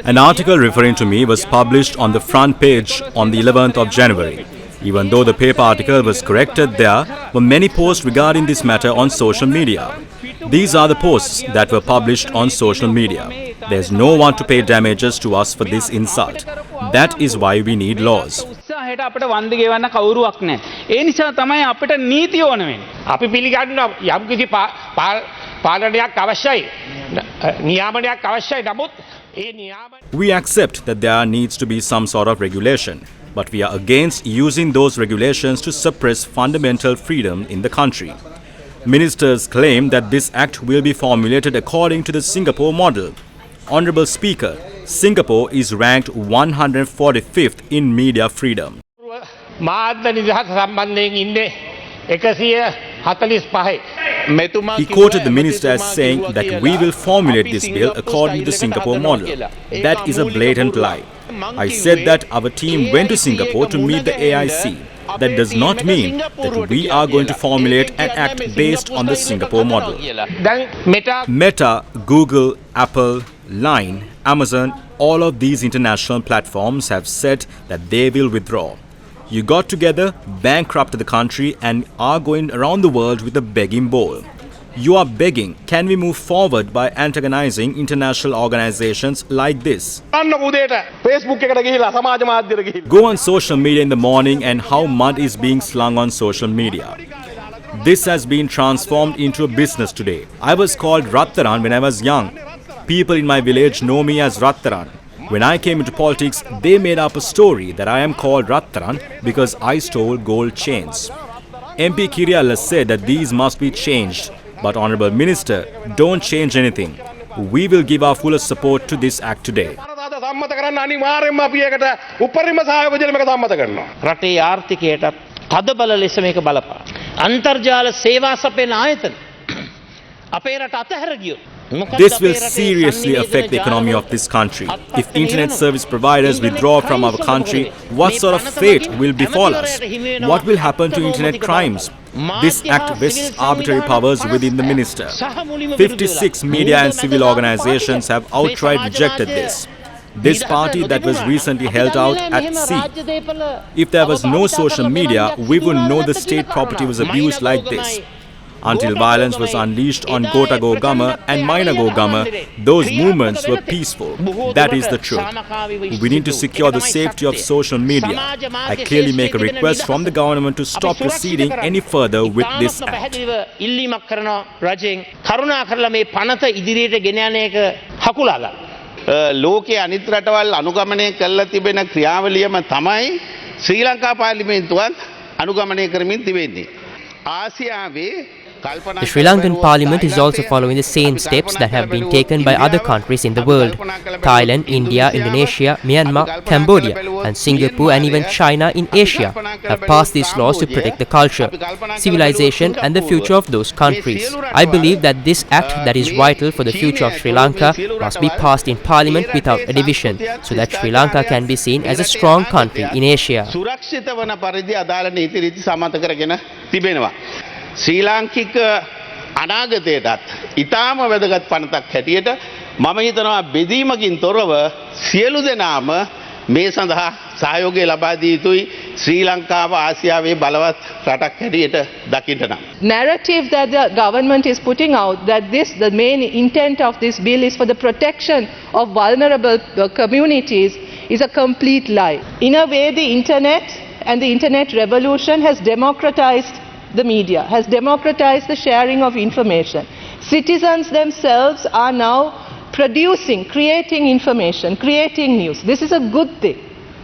An article referring to me was published on the front page on the 11th of January. Even though the paper article was corrected, there were many posts regarding this matter on social media. These are the posts that were published on social media. There's no one to pay damages to us for this insult. That is why we need laws. We accept that there needs to be some sort of regulation, but we are against using those regulations to suppress fundamental freedom in the country. Ministers claim that this act will be formulated according to the Singapore model. Honourable Speaker, Singapore is ranked 145th in media freedom. He quoted the minister as saying that we will formulate this bill according to the Singapore model. That is a blatant lie. I said that our team went to Singapore to meet the AIC. That does not mean that we are going to formulate an act based on the Singapore model. Meta, Google, Apple, Line, Amazon, all of these international platforms have said that they will withdraw. You got together, bankrupted the country and are going around the world with a begging bowl. You are begging, can we move forward by antagonizing international organizations like this? Go on social media in the morning and how mud is being slung on social media. This has been transformed into a business today. I was called Rattaran when I was young. People in my village know me as Rattaran. When I came into politics, they made up a story that I am called Rattaran because I stole gold chains. MP Kiriyalla said that these must be changed. But Honourable Minister, don't change anything. We will give our fullest support to this act today. This will seriously affect the economy of this country. If internet service providers withdraw from our country, what sort of fate will befall us? What will happen to internet crimes? This act vests arbitrary powers within the minister. 56 media and civil organizations have outright rejected this. This party that was recently held out at sea. If there was no social media, we wouldn't know the state property was abused like this. Until violence was unleashed on Gota Go Gama and Maina Go Gama, those movements were peaceful. That is the truth. We need to secure the safety of social media. I clearly make a request from the government to stop proceeding any further with this act. ලෝකයේ අනිත් රටවල් අනුගමනය කළා තිබෙන ක්‍රියාවලියම තමයි ශ්‍රී ලංකා පාර්ලිමේන්තුවත් අනුගමනය කරමින් තිබෙන්නේ. ආසියාවේ The Sri Lankan Parliament is also following the same steps that have been taken by other countries in the world. Thailand, India, Indonesia, Myanmar, Cambodia and Singapore and even China in Asia have passed these laws to protect the culture, civilization and the future of those countries. I believe that this act that is vital for the future of Sri Lanka must be passed in Parliament without a division so that Sri Lanka can be seen as a strong country in Asia. ශ්‍රී ලාංකික අනාගතයටත් ඉතාම වැදගත් පනතක් හැටියට මම හිතනවා බෙදීමකින් තොරව සියලු දෙනාම මේ සඳහා සහයෝගය ලබා දිය යුතුයි ශ්‍රී ලංකාව ආසියාවේ බලවත් රටක් හැටියට දකින්න නම්. Narrative that the government is putting out that the main intent of this bill is for the protection of vulnerable communities is a complete lie. In a way, the internet and the internet revolution has democratized the media, has democratized the sharing of information. Citizens themselves are now creating information, creating news. This is a good thing.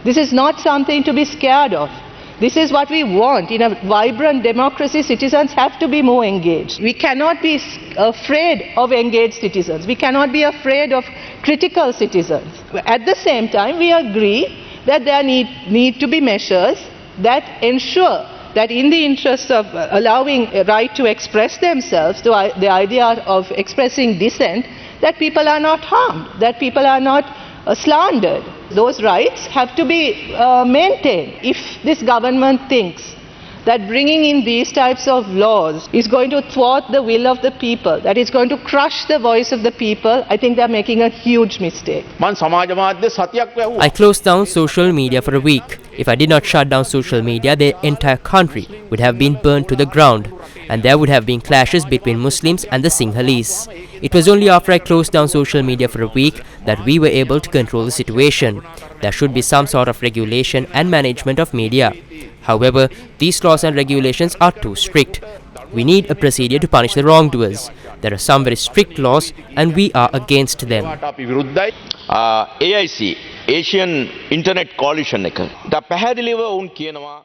This is not something to be scared of. This is what we want. In a vibrant democracy, citizens have to be more engaged. We cannot be afraid of engaged citizens. We cannot be afraid of critical citizens. At the same time, we agree that there need to be measures that ensure that in the interest of allowing a right to express themselves, the idea of expressing dissent, that people are not harmed, that people are not slandered. Those rights have to be maintained. If this government thinks that bringing in these types of laws is going to thwart the will of the people, that is going to crush the voice of the people, I think they're making a huge mistake. I closed down social media for a week. If I did not shut down social media, the entire country would have been burned to the ground, and there would have been clashes between Muslims and the Sinhalese. It was only after I closed down social media for a week that we were able to control the situation. There should be some sort of regulation and management of media. However, these laws and regulations are too strict. We need a procedure to punish the wrongdoers. There are some very strict laws and we are against them. AIC, Asian Internet Coalition එක. ද පැහැදිලිව උන් කියනවා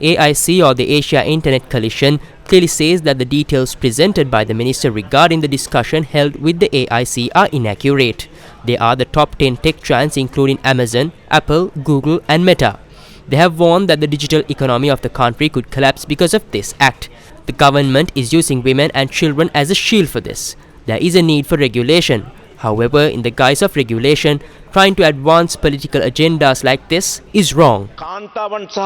AIC, or the Asia Internet Coalition, clearly says that the details presented by the minister regarding the discussion held with the AIC are inaccurate. They are the top 10 tech giants including Amazon, Apple, Google and Meta. They have warned that the digital economy of the country could collapse because of this act. The government is using women and children as a shield for this. There is a need for regulation. However, in the guise of regulation, trying to advance political agendas like this is wrong. කාන්තාවන් සහ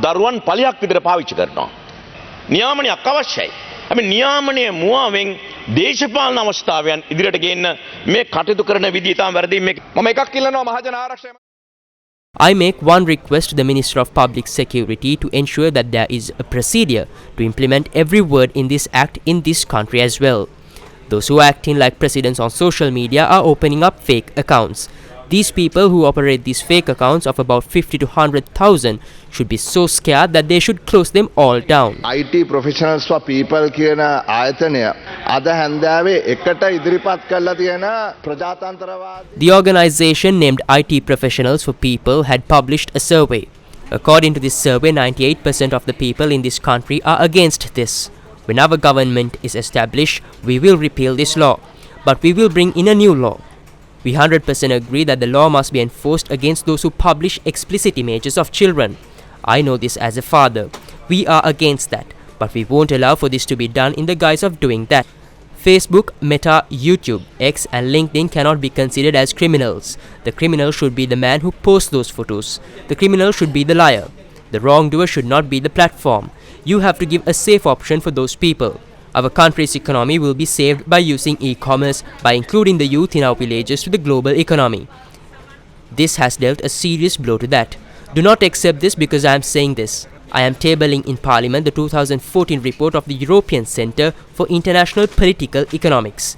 දරුවන් පලියක් විදිහට පාවිච්චි කරනවා. නියාමනයක් අවශ්‍යයි. අපි නියාමනය මුවාවෙන් දේශපාලන අවස්ථාවයන් ඉදිරියට ගේන්න මේ කටයුතු කරන විදිය තමයි වැරදි. මම එකක් ඉල්ලනවා මහජන ආරක්ෂක. I make one request to the Minister of Public Security to ensure that there is a procedure to implement every word in this act in this country as well. Those who are acting like presidents on social media are opening up fake accounts. These people who operate these fake accounts of about 50 to 100,000 should be so scared that they should close them all down. IT professionals for people කියන ආයතනය අද හැන්දෑවේ එකට ඉදිරිපත් කරලා තියෙන ප්‍රජාතන්ත්‍රවාදී. The organization named IT Professionals for People had published a survey. According to this survey, 98% of the people in this country are against this. When our government is established, we will repeal this law, but we will bring in a new law. We 100% agree that the law must be enforced against those who publish explicit images of children. I know this as a father. We are against that, but we won't allow for this to be done in the guise of doing that. Facebook, Meta, YouTube, X and LinkedIn cannot be considered as criminals. The criminal should be the man who posts those photos. The criminal should be the liar. The wrongdoer should not be the platform. You have to give a safe option for those people. Our country's economy will be saved by using e-commerce, by including the youth in our villages to the global economy. This has dealt a serious blow to that. Do not accept this because I am saying this. I am tabling in Parliament the 2014 report of the European Centre for International Political Economics.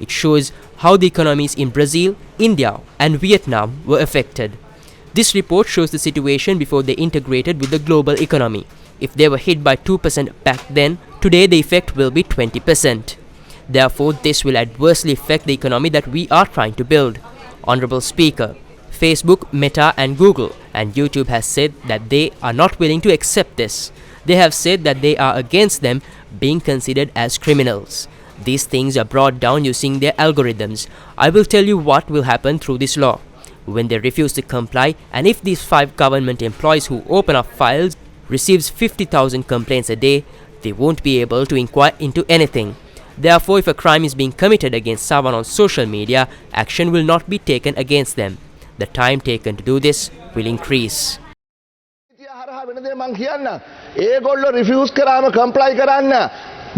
It shows how the economies in Brazil, India and Vietnam were affected. This report shows the situation before they integrated with the global economy. If they were hit by 2% back then, today the effect will be 20%. Therefore, this will adversely affect the economy that we are trying to build. Honorable Speaker, Facebook, Meta and Google and YouTube has said that they are not willing to accept this. They have said that they are against them being considered as criminals. These things are brought down using their algorithms. I will tell you what will happen through this law. When they refuse to comply, and if these 5 government employees who open up files receives 50,000 complaints a day, they won't be able to inquire into anything. Therefore, if a crime is being committed against someone on social media, action will not be taken against them. The time taken to do this will increase. ඒගොල්ලෝ refuse කරාම කම්ප්ලයි කරන්න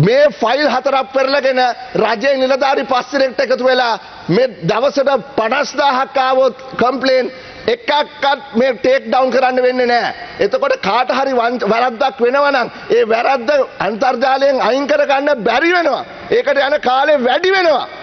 මේ file 4ක් පෙරලගෙන රජයේ නිලධාරි 5 දෙනෙක්ට එකතු වෙලා මේ දවසට 50000ක් ආවොත් කම්ප්ලේන් එකක්වත් මේ ටේක් ඩවුන් කරන්න වෙන්නේ නැහැ. එතකොට කාට හරි වැරද්දක් වෙනවා නම් ඒ වැරද්ද අන්තර්ජාලයෙන් අයින් කර ගන්න බැරි වෙනවා. ඒකට යන කාලේ වැඩි වෙනවා.